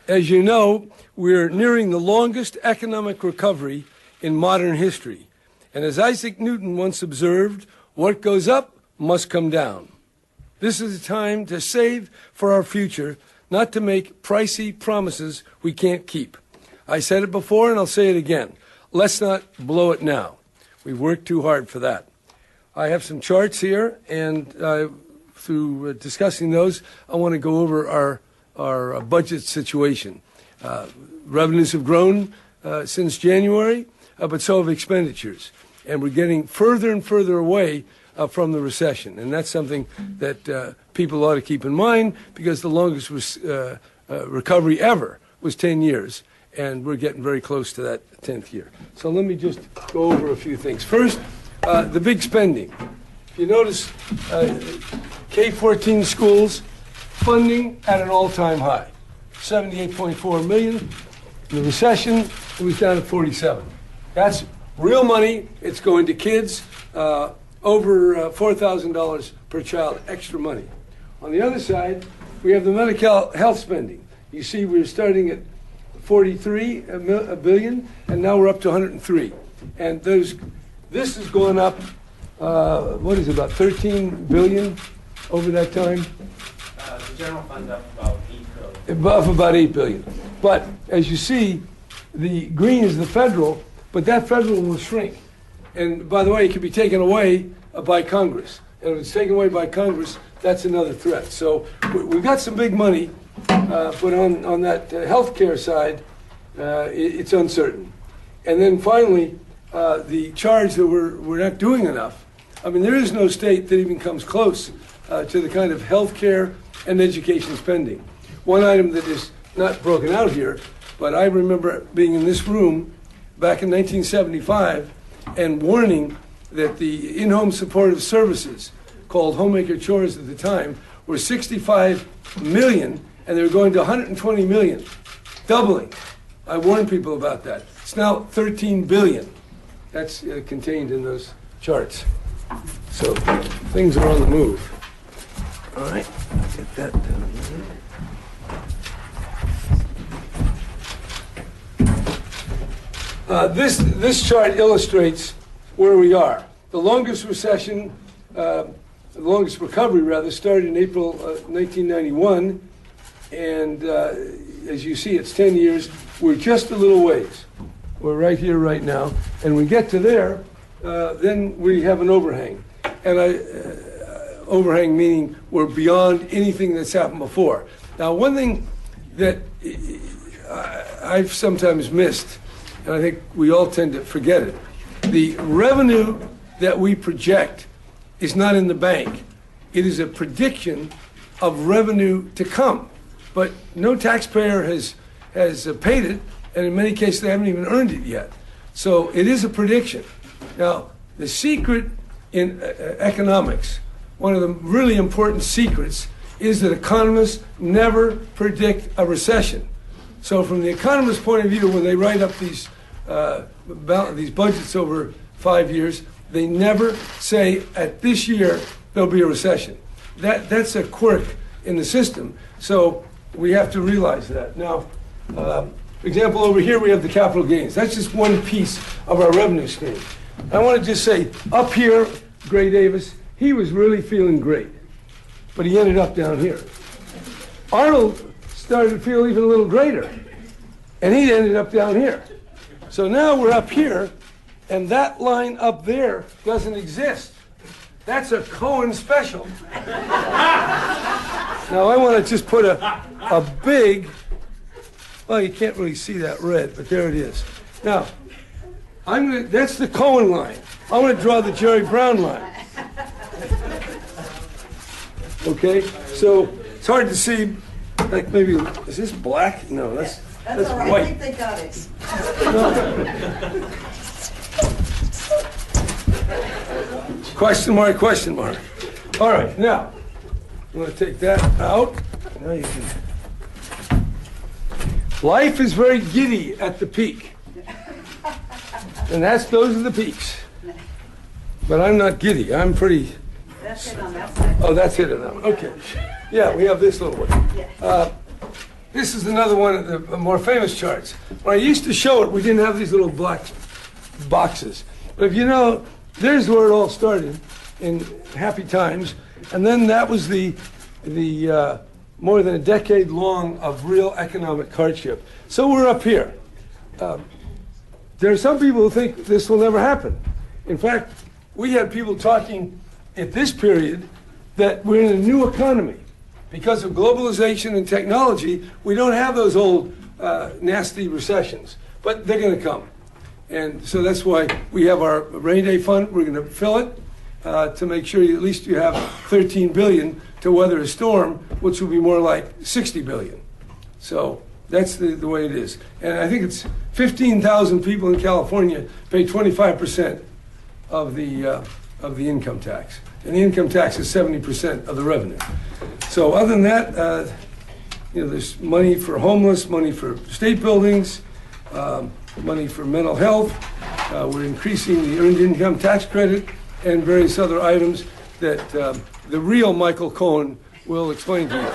As you know, we're nearing the longest economic recovery in modern history. And as Isaac Newton once observed, what goes up must come down. This is a time to save for our future, not to make pricey promises we can't keep. I said it before and I'll say it again. Let's not blow it now. We've worked too hard for that. I have some charts here, and through discussing those, I want to go over our budget situation. Revenues have grown since January, but so have expenditures. And we're getting further and further away from the recession. And that's something that people ought to keep in mind, because the longest recovery ever was 10 years. And we're getting very close to that 10th year. So let me just go over a few things. First, the big spending. If you notice, K-14 schools, funding at an all-time high, $78.4 million. In the recession, it was down at 47. That's real money. It's going to kids, over $4,000 per child, extra money. On the other side, we have the medical health spending. You see, we're starting at 43 billion, and now we're up to 103. And this has gone up, what is it, about 13 billion over that time? The general fund's up about 8 billion. Up about 8 billion. But as you see, the green is the federal, but that federal will shrink. And by the way, it can be taken away by Congress. And if it's taken away by Congress, that's another threat. So we've got some big money, but on that health care side, it's uncertain. And then finally, the charge that we're not doing enough. I mean, there is no state that even comes close to the kind of health care and education spending. One item that is not broken out here, but I remember being in this room back in 1975 and warning that the in-home supportive services, called homemaker chores at the time, were 65 million, and they were going to 120 million, doubling. I warned people about that. It's now 13 billion. That's contained in those charts. So things are on the move. All right, get that down here. This chart illustrates where we are. The longest recession, the longest recovery rather, started in April 1991, and as you see, it's 10 years. We're just a little ways. We're right here, right now, and we get to there, then we have an overhang, and overhang meaning we're beyond anything that's happened before. Now, one thing that I've sometimes missed, and I think we all tend to forget it, the revenue that we project is not in the bank. It is a prediction of revenue to come. But no taxpayer has paid it, and in many cases they haven't even earned it yet. So it is a prediction. Now, the secret in economics, one of the really important secrets, is that economists never predict a recession. So from the economist's point of view, when they write up these budgets over 5 years, they never say at this year there'll be a recession. That's a quirk in the system. So we have to realize that. Now, for example, over here we have the capital gains. That's just one piece of our revenue stream. I want to just say, up here, Gray Davis, he was really feeling great, but he ended up down here. Arnold started to feel even a little greater, and he ended up down here. So now we're up here, and that line up there doesn't exist. That's a Cohen special. Now I want to just put a big, well, you can't really see that red, but there it is. Now, that's the Cohen line. I'm going to draw the Jerry Brown line. Okay, so it's hard to see, like maybe, is this black? No, that's all right. white. I think they got it. No. Question mark, question mark. All right, now, I'm going to take that out. Now you can. Life is very giddy at the peak. And those are the peaks. But I'm not giddy. I'm pretty. That's it on that side. Oh, that's it on that one. Okay. Yeah, we have this little one. This is another one of the more famous charts. When I used to show it, we didn't have these little black boxes. But if you know, there's where it all started in happy times. And then that was the more than a decade long of real economic hardship. So we're up here. There are some people who think this will never happen. In fact, we had people talking at this period that we're in a new economy. Because of globalization and technology, we don't have those old nasty recessions, but they're going to come. And so that's why we have our rainy day fund. We're going to fill it to make sure at least you have $13 billion to weather a storm, which will be more like $60 billion. So that's the way it is. And I think it's 15,000 people in California pay 25% of the income tax. And the income tax is 70% of the revenue. So other than that, there's money for homeless, money for state buildings, money for mental health. We're increasing the earned income tax credit and various other items that the real Michael Cohen will explain to you.